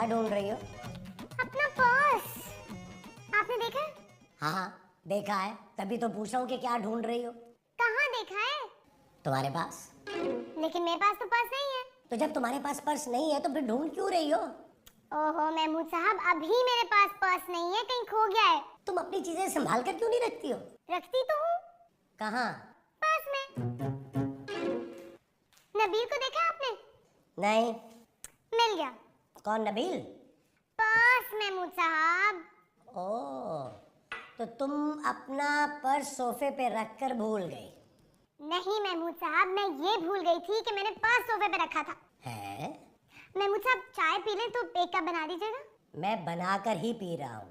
ढूंढ रही हो? अपना पर्स। आपने देखा है? हाँ देखा है, तभी तो पूछ रहा हूँ कि क्या ढूंढ रही हो। कहाँ देखा है? तुम्हारे पास। लेकिन मेरे पास तो पर्स नहीं है। तो जब तुम्हारे पास पर्स नहीं है तो फिर ढूंढ क्यों रही हो? ओहो महमूद साहब, अभी मेरे पास पर्स नहीं है, कहीं खो गया है। तुम अपनी चीजें संभाल कर क्यों नहीं रखती हो? रखती तो हूँ। कहाँ? पर्स में। नबील को देखा आपने? नहीं। मिल गया। कौन नबील? पर्स महमूद साहब। ओह, तो तुम अपना पर्स सोफे पे रखकर भूल गई? नहीं महमूद साहब, मैं ये भूल गई थी कि मैंने पर्स सोफे पे रखा था। है? महमूद साहब चाय पी लें तो एक कप बना दीजिएगा। मैं बनाकर ही पी रहा हूँ।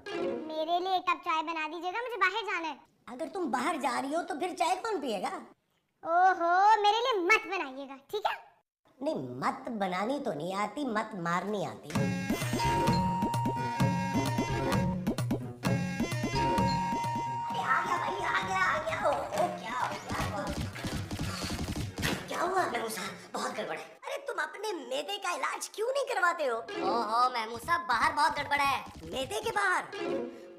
मेरे लिए एक कप चाय बना दीजिएगा, मुझे बाहर जाना है। अगर तुम बाहर जा रही हो तो फिर चाय कौन पिएगा? ओहो, मेरे लिए मत बनाइएगा, ठीक है? नहीं, मत बनानी तो नहीं आती, मत मारनी आती। अरे आ गया भाई, आ गया। ओहो, क्या हुआ महमूद साहब? बहुत गड़बड़ है। अरे तुम अपने मैदे का इलाज क्यों नहीं करवाते हो? ओहो महमूद साहब, बाहर बहुत गड़बड़ है। मैदे के बाहर?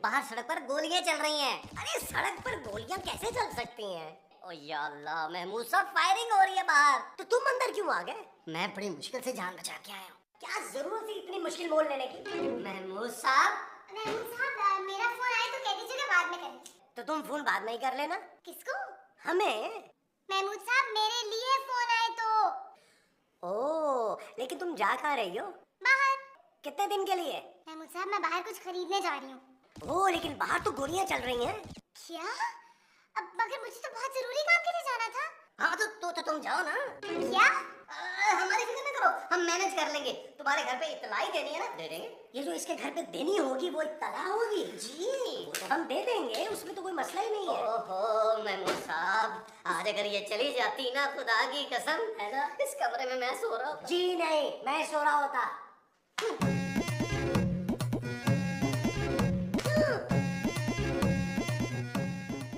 बाहर सड़क पर गोलियां चल रही हैं। अरे सड़क पर गोलियां कैसे चल सकती हैं? ओ या अल्लाह महमूद साहब, फायरिंग हो रही है बाहर। तो तुम अंदर क्यों आ गए? मैं बड़ी मुश्किल से जान बचा के आया हूँ। क्या जरूरत थी इतनी मुश्किल मोल लेने की? महमूद साहब, मेरा फोन आए तो कह दीजिएगा, बाद में करेंगे। तो तुम फोन बाद में ही कर लेना। किसको? हमें? महमूद साहब मेरे लिए फोन आए तो। ओह, लेकिन तुम जा कहाँ रही हो? बाहर। कितने दिन के लिए? महमूद साहब मैं बाहर कुछ खरीदने जा रही हूँ। ओह, लेकिन बाहर तो गोलियां चल रही हैं। क्या? अब मगर मुझे तो बहुत जरूरी काम के लिए जाना था। हाँ तो तुम जाओ ना। क्या? हमारी फिक्र न करो, हम मैनेज कर लेंगे। तुम्हारे घर पे इत्तलाई देनी है ना, दे देंगे। ये जो इसके घर पे देनी होगी वो इत्तला होगी जी, वो तो हम दे देंगे, उसमें तो कोई मसला ही नहीं है। ओहो महमूद साहब, आज अगर ये चली जाती ना, खुदा की कसम है ना, इस कमरे में मैं सो रहा हूँ। जी नहीं, मैं सो रहा होता।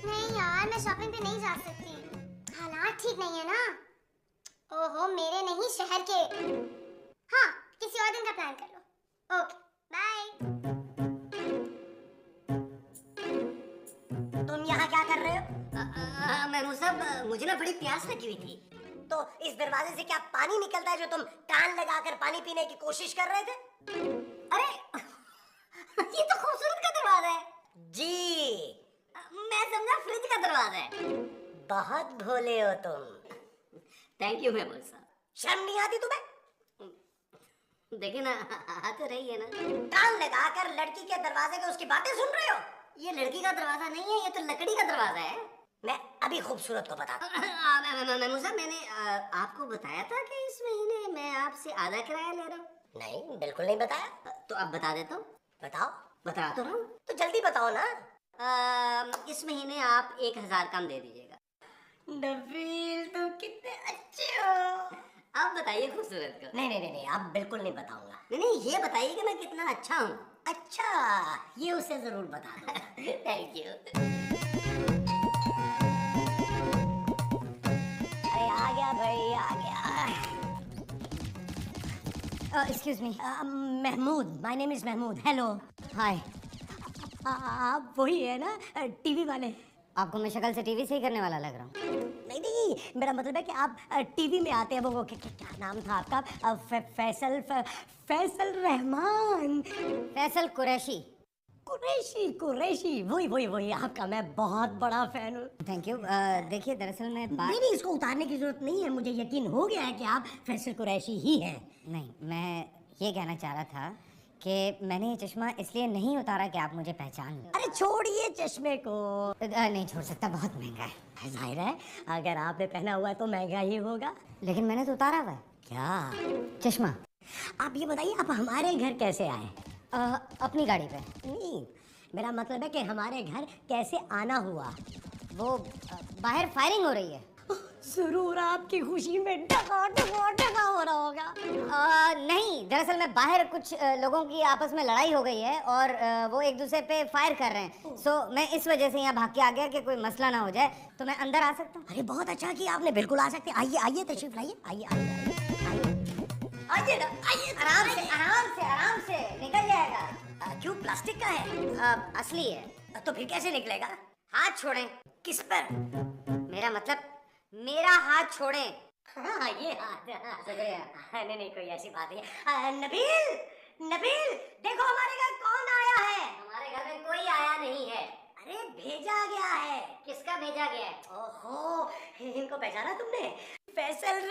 नहीं यार, मैं शॉपिंग पे नहीं जा सकती, हालात ठीक नहीं है ना। ओहो, मेरे नहीं शहर के। हाँ, किसी और दिन का प्लान कर लो। Okay bye. तुम यहाँ क्या कर रहे हो? महमूद साहब, मुझे ना बड़ी प्यास लगी हुई थी। तो इस दरवाजे से क्या पानी निकलता है जो तुम कान लगाकर पानी पीने की कोशिश कर रहे थे? अरे ये तो खूबसूरत का दरवाजा है जी। मैं समझा फ्रिज का दरवाजा है। बहुत भोले हो तुम। थैंक यू महमूद साहब। शर्म नहीं आती तुम्हें? देखिए ना, आ तो रही है ना। कान लगाकर लड़की के दरवाजे पे उसकी बातें सुन रहे हो? ये लड़की का दरवाजा नहीं है, ये तो लकड़ी का दरवाजा है। मैं अभी खूबसूरत को बताता हूँ। महमूद साहब, मैंने आपको बताया था कि इस महीने मैं आपसे आधा किराया ले रहा हूँ। नहीं, बिल्कुल नहीं बताया। तो अब बता देता हूँ। बताओ। बता तो रहा हूँ। तो जल्दी बताओ ना। इस महीने आप 1000 कम दे दीजिएगा। नबील तुम कितने अच्छे हो। आप बताइए खूबसूरत को। नहीं, आप बिल्कुल नहीं बताऊंगा। नहीं, ये बताइए कि मैं कितना अच्छा हूँ। अच्छा, ये उसे जरूर बता दूंगा। Thank you. अरे आ गया भाई, आ गया। Excuse me. Mahmood, my name is Mahmood. Hello. Hi. आप वही है ना, टीवी वाले? आपको मैं शक्ल से टीवी से ही करने वाला लग रहा हूँ। नहीं, मेरा मतलब है कि आप टीवी में आते हैं। वो क्या नाम था आपका? फैसल रहमान। फैसल कुरैशी। कुरैशी, वही आपका मैं बहुत बड़ा फैन हूँ। Thank you. देखिए दरअसल मैं नहीं, इसको उतारने की जरूरत नहीं है, मुझे यकीन हो गया है कि आप फैसल कुरैशी ही हैं। नहीं, मैं ये कहना चाह रहा था कि मैंने ये चश्मा इसलिए नहीं उतारा कि आप मुझे पहचान लो। अरे छोड़िए चश्मे को। नहीं छोड़ सकता, बहुत महंगा है। जाहिर है, अगर आपने पहना हुआ है तो महंगा ही होगा। लेकिन मैंने तो उतारा हुआ है। क्या चश्मा? आप ये बताइए, आप हमारे घर कैसे आए? अपनी गाड़ी पे। नहीं, मेरा मतलब है कि हमारे घर कैसे आना हुआ? वो बाहर फायरिंग हो रही है। जरूर आपकी खुशी में डगा हो रहा होगा। नहीं, दरअसल मैं बाहर कुछ लोगों की आपस में लड़ाई हो गई है और वो एक दूसरे पे फायर कर रहे हैं। सो मैं इस वजह से यहाँ भाग के आ गया कि कोई मसला ना हो जाए। तो मैं अंदर आ सकता हूँ? अरे बहुत अच्छा किया आपने, बिल्कुल आ सकते हैं। आइए तशरीफ लाइए, आइए। आइए ना, आइए आराम से आराम से आराम से निकल जाएगा। क्यों, प्लास्टिक का है? असली है। तो फिर कैसे निकलेगा? हाथ छोड़ें। किस पर? मेरा मतलब मेरा हाथ छोड़ें। हाँ ये हाथ। शुक्रिया। नहीं कोई ऐसी बात नहीं है। नबील, नबील देखो हमारे घर कौन आया है। हमारे घर में कोई आया नहीं है। अरे भेजा गया है। किसका भेजा गया है? ओहो, इनको पहचाना तुमने? फैसल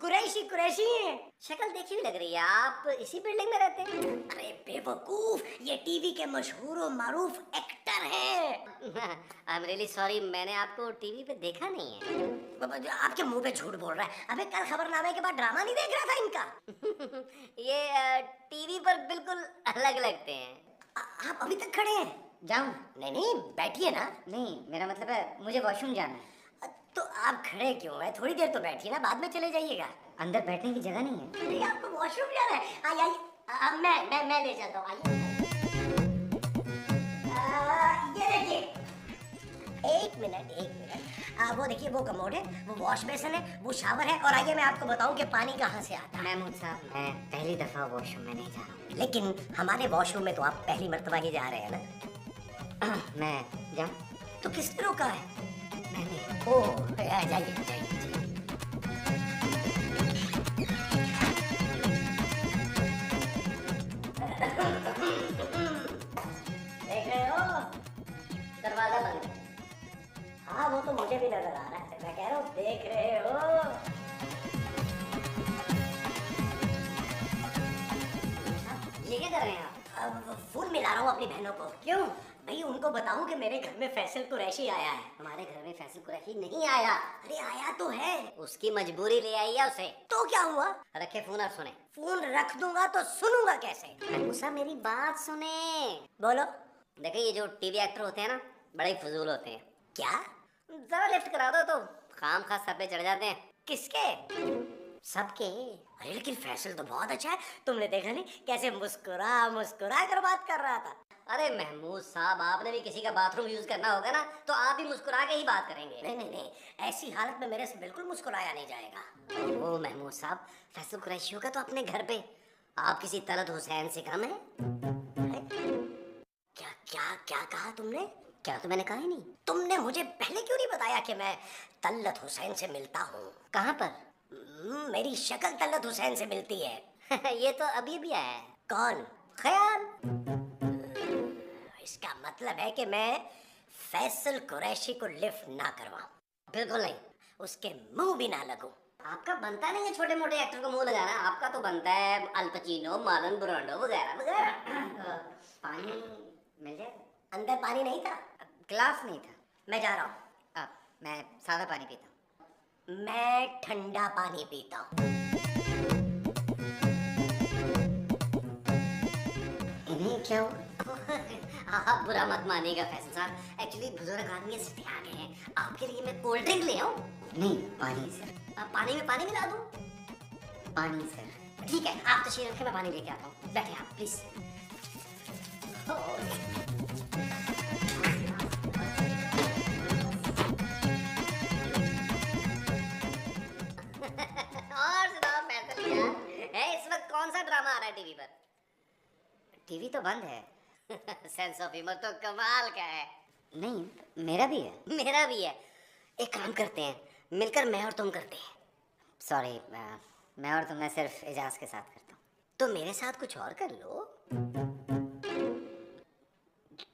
कुरैशी, कुरैशी हैं। शक्ल देखी हुई लग रही है, आप इसी बिल्डिंग में रहते हैं? अरे बेवकूफ, ये टीवी के मशहूर और मारूफ एक्टर हैं। आई एम रियली सॉरी, मैंने आपको टीवी पे देखा नहीं है। आपके मुंह पे झूठ बोल रहा है। अबे कल खबरनामे के बाद ड्रामा नहीं देख रहा था इनका? ये टीवी पर बिल्कुल अलग लगते हैं। आप अभी तक खड़े हैं? जाऊं? नहीं बैठिए ना। नहीं, मेरा मतलब है मुझे वॉशरूम जाना है। तो आप खड़े क्यों हैं? थोड़ी देर तो बैठिए ना, बाद में चले जाइएगा। अंदर बैठने की जगह नहीं है। नहीं आपको वॉशरूम जाना है? आइए आइए, मैं ले जाता हूँ। आइए, ये देखिए। एक मिनट। वो देखिए, वो कमोड है, वो वॉश बेसिन है, वो शावर है, और आइए मैं आपको बताऊं कि पानी कहाँ से आता है। महमूद साहब, मैं पहली दफा वॉशरूम में नहीं जा रहा लेकिन हमारे वॉशरूम में तो आप पहली मर्तबा ही जा रहे हैं ना? हूँ। मैं जाऊं? तो किसने रोका है? मैंने। ओह, जाइए जाइए। देख रहे हो? दरवाजा बंद है। हाँ वो तो मुझे भी नजर आ रहा है। मैं कह रहा हूँ, देख रहे हो? ये क्या कर रहे हैं आप? अब फोन मिला रहा हूँ अपनी बहनों को। क्यों? भाई उनको बताऊं कि मेरे घर में फैसल कुरैशी आया है। हमारे घर में फैसल कुरैशी नहीं आया। अरे आया तो है। उसकी मजबूरी ले आई है उसे। तो क्या हुआ? रखे फोन और सुने। फोन रख दूंगा तो सुनूंगा कैसे? महमूद साहब, मेरी बात सुने। बोलो। देखिए, ये जो टीवी एक्टर होते हैं ना, बड़े ही फजूल होते हैं। क्या? जरा लिफ्ट करा दो तो खाम खा सर पे चढ़ जाते हैं। किसके? सबके। अरे लेकिन फैसल तो बहुत अच्छा है। तुमने देखा नहीं कैसे मुस्कुरा मुस्कुरा कर बात कर रहा था? अरे महमूद साहब, आपने भी किसी का बाथरूम यूज करना होगा ना, तो आप भी मुस्कुरा के ही बात करेंगे। नहीं, ऐसी हालत में मेरे से बिल्कुल मुस्कुराया नहीं जाएगा। ओ महमूद साहब, फैसल कुरैशी होगा तो अपने घर पे आप किसी तलत हुसैन से कम है? क्या क्या क्या कहा तुमने? क्या तो मैंने कहा ही नहीं। तुमने मुझे पहले क्यों नहीं बताया कि मैं तल्लत हुसैन से मिलता हूँ? कहाँ पर? मेरी शक्ल तल्लत हुसैन से मिलती है। ये तो अभी भी आया है। कौन? ख्याल। इसका मतलब है कि मैं फैसल कुरैशी को लिफ्ट ना करवाऊं। बिल्कुल नहीं। उसके मुंह भी ना लगूं। आपका बनता नहीं है छोटे मोटे एक्टर को मुंह लगाना। आपका तो बनता है अल पचीनो, मार्लन ब्रांडो वगैरह वगैरह। पानी मिल जाए? अंदर पानी नहीं था? गिलास नहीं था। मैं जा रहा हूँ। मैं सादा पानी पीता हूँ। मैं ठंडा पानी पीता हूँ। इन्हें क्या हुआ? आप बुरा मत मानिएगा फैसल साहब, एक्चुअली बुजुर्ग आदमी से आ गए हैं। आपके लिए मैं कोल्ड ड्रिंक ले आऊं? नहीं, पानी सर। पानी में पानी मिला दूं? पानी सर। ठीक है, आप तशरीफ रखें, मैं पानी लेके आता हूँ। बैठे आप प्लीज। और सुनाओ फैसल यार, इस वक्त कौन सा ड्रामा आ रहा है टीवी पर? टीवी तो बंद है। सेंस ऑफ ह्यूमर तो कमाल का है। नहीं, मेरा भी है। मेरा भी है। एक काम करते हैं, मिलकर मैं और तुम करते हैं। सॉरी, मैं और तुम, मैं सिर्फ एजाज के साथ करता हूँ। तो मेरे साथ कुछ और कर लो।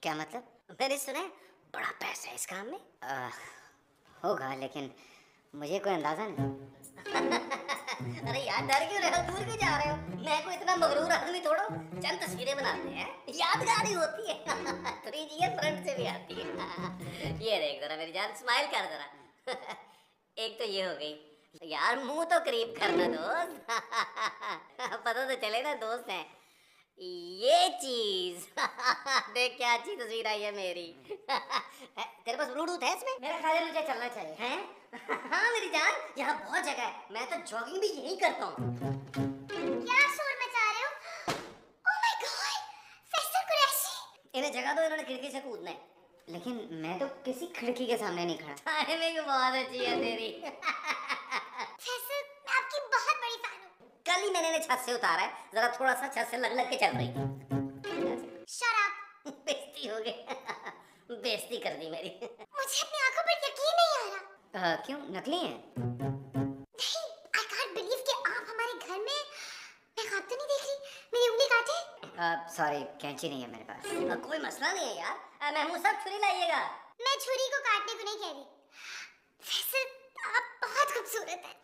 क्या मतलब? मैंने सुना है बड़ा पैसा है इस काम में। होगा, लेकिन मुझे कोई अंदाजा नहीं। अरे यार, डर क्यों रहे हो? दूर क्यों जा रहे हो? मैं कोई इतना मगरूर आदमी थोड़ा। चंद तस्वीरें बनाते हैं, यादगार ही होती है। 3G फ्रंट से भी आती है। ये देख जरा मेरी जान, स्माइल कर जरा। एक तो ये हो गई। यार मुंह तो करीब करना दोस्त। पता तो चले ना दोस्त हैं। ये चीज देख क्या अच्छी तस्वीर आई है मेरी। तेरे पास ब्लूटूथ है इसमें? मेरा ख्याल है मुझे चलना चाहिए। हैं? हाँ मेरी जान, यहाँ बहुत जगह है। मैं तो जॉगिंग भी यही करता हूँ। क्या शोर मचा रहे हो? Oh my God, Faisal Qureshi. इन्हें जगह दो, इन्होंने खिड़की से कूदना है। लेकिन मैं तो किसी खिड़की के सामने नहीं खड़ा। टाइमिंग बहुत अच्छी है तेरी। फैसल, मैं आपकी बहुत बड़ी फैन हूँ। कल मैंने छत से उतारा है, जरा थोड़ा सा छत से लग लग के चल रही थी। Shut up. बेइज्जती हो गई। बेइज्जती कर दी मेरी। मुझे अपनी आंखों पर यकीन नहीं आ रहा। क्यों, नकली है? नहीं, आई कांट बिलीव कि आप हमारे घर में। मैं ख्वाब तो नहीं देख रही? मेरी उंगली काटे? सॉरी, कैंची नहीं है मेरे पास। कोई मसला नहीं है यार, महमूद साहब छुरी लाइएगा। मैं छुरी को काटने को नहीं कह रही। वैसे आप बहुत खूबसूरत हैं।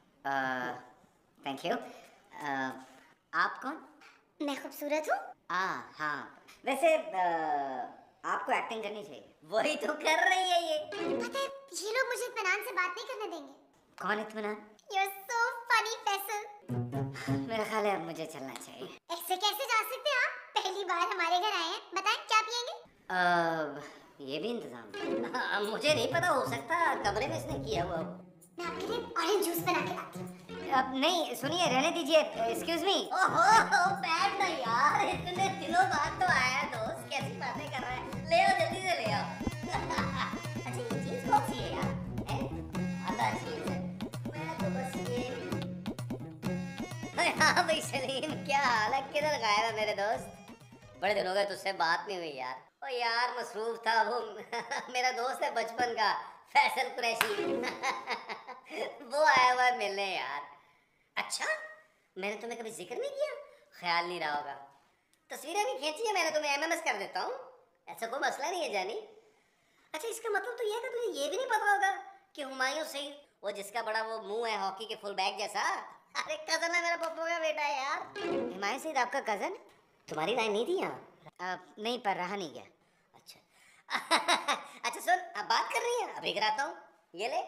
Thank you. आप कौन? मैं खूबसूरत हूँ? हाँ, वैसे आपको एक्टिंग करनी चाहिए। वही तो कर रही है ये। पता है, ये लोग मुझे इत्मीनान से बात नहीं करने देंगे। कौन इत्मीनान? You're so funny, Faisal. मेरा ख्याल है अब मुझे चलना चाहिए। ऐसे कैसे जा सकते हैं आप? पहली बार हमारे घर आए हैं। बताएं क्या पियेंगे? ये भी इंतजाम। मुझे नहीं पता, हो सकता कमरे में इसने किया हुआ हो। मैं आपके लिए ऑरेंज जूस बना के लाती हूँ। अब नहीं, सुनिए, रहने दीजिए। Excuse me. ओहो, बैठ ना यार, इतने दिनों बाद तो आया दोस्त, कैसी बातें कर रहा है। ले आओ, जल्दी से ले आओ। अच्छा, ये चीज कौन सी है यार? आधा चीज है। मैं तो बस ये। हाँ भाई सलीम, क्या हाल है? किधर गायब है मेरे दोस्त? बड़े दिन हो गए तुझसे बात नहीं हुई यार। ओ यार, मसरूफ था वो। मेरा दोस्त है बचपन का, फैसल कुरैशी। वो आया हुआ है मिलने यार। अच्छा, मैंने तुम्हें कभी जिक्र नहीं किया? ख्याल नहीं रहा होगा। तस्वीरें भी खींची है मैंने, तुम्हें एमएमएस कर देता हूँ, ऐसा कोई मसला नहीं है जानी। अच्छा, इसका मतलब तो ये है कि तुम्हें ये भी नहीं पता होगा कि हुमायूं सिंह, वो जिसका बड़ा वो मुंह है हॉकी के फुल बैग जैसा, अरे कजन है मेरा पप्पू का बेटा है यार। हुमायूं सिंह आपका कजन? तुम्हारी लाइन नहीं थी यहाँ? नहीं, पर रहा नहीं गया। अच्छा। अच्छा सुन, अब बात कर रही है, अभी गिराता हूँ, ये ले।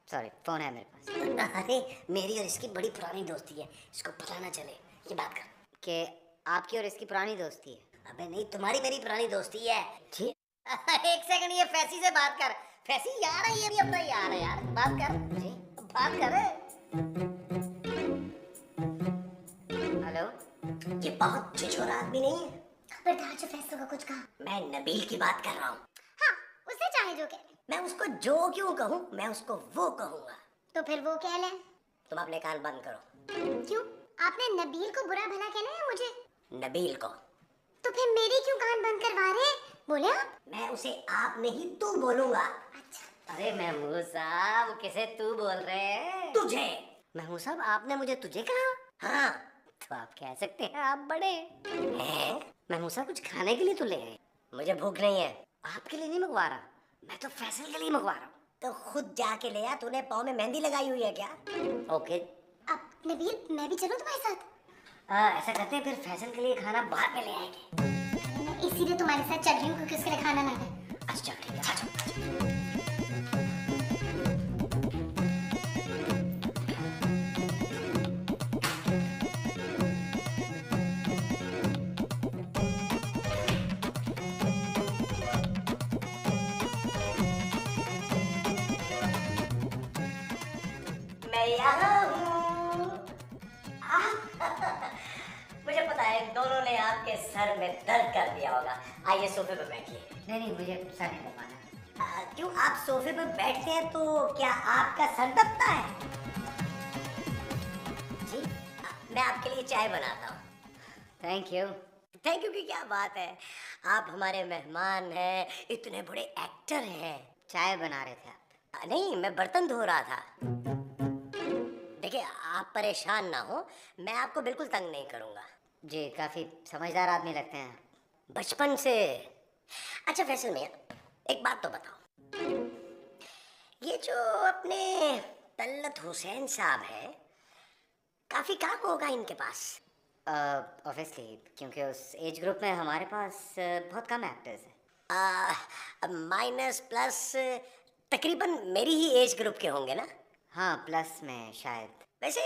सॉरी, फोन है मेरे पास। अरे मेरी और इसकी बड़ी पुरानी दोस्ती है, इसको पता ना चले। ये बात कर कि आपकी और इसकी पुरानी दोस्ती है। अबे नहीं, तुम्हारी मेरी पुरानी दोस्ती है। ठीक। एक सेकंड, ये फैसी से बात कर। फैसी यार है, ये भी अपना यार है यार, बात कर जी, बात कर। हेलो। ये बहुत छिछोरा आदमी नहीं है? खबरदार जो फैसलों का कुछ कहा। मैं नबील की बात कर रहा हूँ। हाँ, उसे चाहे जो कहे। मैं उसको जो क्यों कहूँ, मैं उसको वो कहूँगा। तो फिर वो कह लें। तुम अपने कान बंद करो। क्यों? आपने नबील को बुरा भला कहना है मुझे? नबील को। तो फिर मेरी क्यों कान बंद करवा रहे हैं? बोले आप। मैं उसे आप नहीं तू बोलूंगा। अच्छा। अरे महमूद साहब, किसे तू बोल रहे हैं? तुझे। महमूद साहब, आपने मुझे तुझे कहा? हाँ, तो आप कह सकते हैं आप बड़े हैं। महमूद साहब, कुछ खाने के लिए तो ले आए। मुझे भूख नहीं है। आपके लिए नहीं मंगवा रहा, मैं तो फैसल के लिए मंगवा रहा हूँ। तो खुद जाके ले आ। तूने पाँव में मेहंदी लगाई हुई है क्या? ओके। अब नबील, मैं भी चलूं तुम्हारे साथ? ऐसा करते हैं, फिर फैसल के लिए खाना बाद में ले आएंगे। मैं इसीलिए तुम्हारे साथ चल रही हूँ क्योंकि उसके लिए खाना ना है। अच्छा ठीक है, आ जाओ। मैं यहाँ हूँ। मुझे पता है दोनों ने आपके सर में दर्द कर दिया होगा। आइए सोफे पर बैठिए। नहीं, मुझे सर नहीं दबाना। क्यों, आप सोफे पर बैठते हैं तो क्या आपका सर दबता है? जी, मैं आपके लिए चाय बनाता हूँ। Thank you. थैंक यू की क्या बात है, आप हमारे मेहमान हैं, इतने बड़े एक्टर हैं। चाय बना रहे थे आप? नहीं, मैं बर्तन धो रहा था। देखिए, आप परेशान ना हो, मैं आपको बिल्कुल तंग नहीं करूँगा। जी, काफ़ी समझदार आदमी लगते हैं बचपन से। अच्छा फैसल में एक बात तो बताओ, ये जो अपने तल्लत हुसैन साहब है, काफ़ी काम होगा इनके पास? ऑब्वियसली, क्योंकि उस एज ग्रुप में हमारे पास बहुत कम एक्टर्स हैं। माइनस प्लस तकरीबन मेरी ही एज ग्रुप के होंगे ना? हाँ, प्लस में शायद। वैसे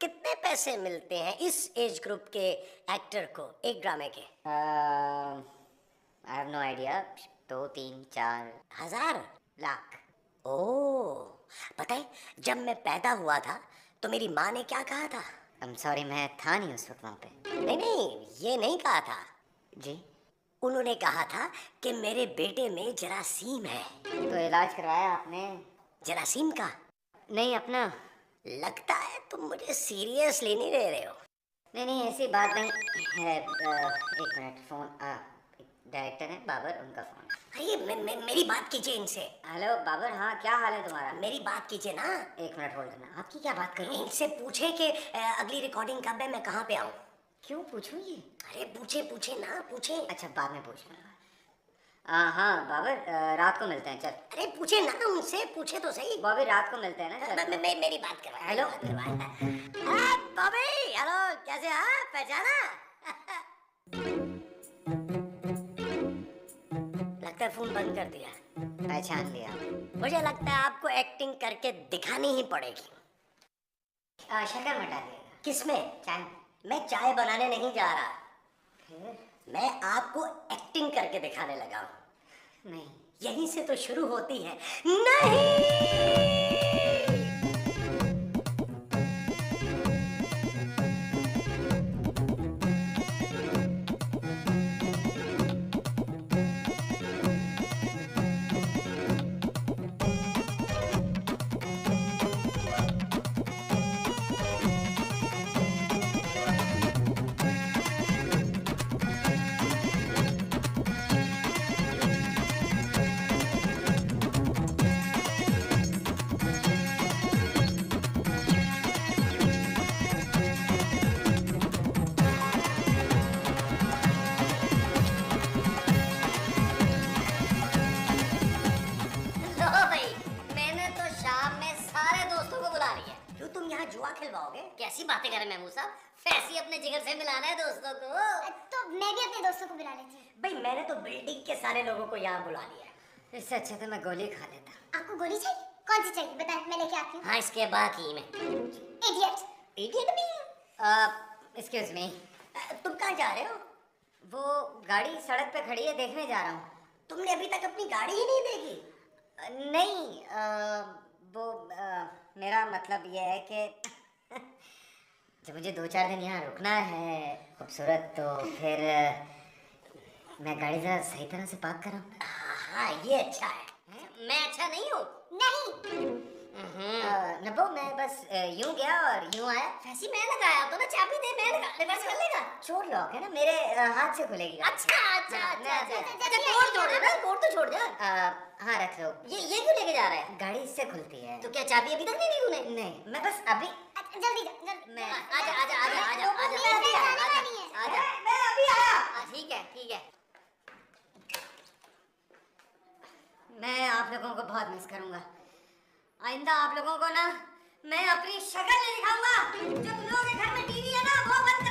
कितने पैसे मिलते हैं इस एज ग्रुप के एक्टर को एक ड्रामे के? I have no idea. 2, 3, 4 हज़ार, लाख। ओह, पता है जब मैं पैदा हुआ था तो मेरी माँ ने क्या कहा था? I'm sorry, मैं था नहीं उस वक्त वहाँ पे। नहीं, ये नहीं कहा था जी। उन्होंने कहा था कि मेरे बेटे में जरासीम है। तो इलाज करवाया आपने? जरासीम का? नहीं, अपना। लगता है तुम मुझे सीरियसली नहीं ले रहे हो। नहीं नहीं ऐसी बात नहीं है। एक मिनट, फोन डायरेक्टर है बाबर, उनका फोन। अरे मेरी बात कीजिए इनसे। हेलो बाबर, हाँ क्या हाल है तुम्हारा? मेरी बात कीजिए ना। एक मिनट होल्ड करना। आपकी क्या बात करूँ? इनसे पूछे कि अगली रिकॉर्डिंग कब है, मैं कहाँ पे आऊँ। क्यों पूछूं ये? अरे पूछे ना पूछे। अच्छा बाद में पूछूंगा। हाँ बाबर, रात को मिलते हैं, चल। अरे पूछे ना उनसे, पूछे तो सही। बॉबी रात को मिलते हैं ना, चल। मेरी बात करवा। हेलो। बॉबी, हेलो, कैसे? हाँ पहचाना? लगता है फोन बंद कर दिया। पहचान लिया। मुझे लगता है आपको एक्टिंग करके दिखानी ही पड़ेगी। शक्कर मटा दिएगा। किसमें? चाय। मैं चाय बनाने नहीं जा रहा, फिर? मैं आपको एक्टिंग करके दिखाने लगा हूँ। नहीं। यहीं से तो शुरू होती है नहीं। लो भाई, मैंने तो शाम में सारे दोस्तों को बुला लिया। क्यों, तुम यहाँ जुआ खिलवाओगे? कैसी बातें कर रहे महमूद साहब, फैसी अपने जिगर से मिलाना है दोस्तों को। तो मैं भी अपने दोस्तों को बुला लेती हूँ। भाई मैंने तो बिल्डिंग के सारे लोगों को यहाँ बुला लिया। इससे अच्छा तो मैं गोली खा लेता। आपको गोली चाहिए? कौन सी चाहिए बताएं, मैं लेके आती हूँ। हाँ इसके बाकी में। इडियट। इडियट भी है? एक्सक्यूज मी, तुम कहाँ जा रहे हो? वो गाड़ी सड़क पे खड़ी है, देखने जा रहा हूँ। तुमने अभी तक अपनी गाड़ी ही नहीं देखी? नहीं, वो मेरा मतलब ये है कि जब मुझे 2-4 दिन यहाँ रुकना है खूबसूरत, तो फिर मैं गाड़ी जरा सही तरह से पार्क कराऊँ। हाँ ये अच्छा है। मैं अच्छा नहीं हूँ? नहीं। नब्बो, मैं बस यूं गया और यूं आया। फैसी मैं लगाया तो ना, चाबी दे, मैं लगा, रिवर्स कर लेगा। चोर लॉक है ना, मेरे हाथ से खुलेगी गाड़ी। अच्छा अच्छा हाँ, अच्छा मैं- अच्छा, कोड छोड़ दे ना, कोड तो छोड़ जा। हाँ रख लो। ये क्यों लेके जा रहा है? गाड़ी इससे खुलती है। तो क्या चाबी अभी तक नहीं दी तूने? नहीं, मैं बस अभी जल्दी जल्दी। मैं आजा आजा आजा आजा आजा मेरे अभी साथ आया, जाने आजा वाली है। आजा। मैं अभी आया। ठीक है ठीक है। मैं आप लोगों को बहुत मिस करूंगा। आइंदा आप लोगों को ना मैं अपनी शक्ल नहीं दिखाऊंगा। जो तुम लोगों के घर में टीवी है ना, वो बंद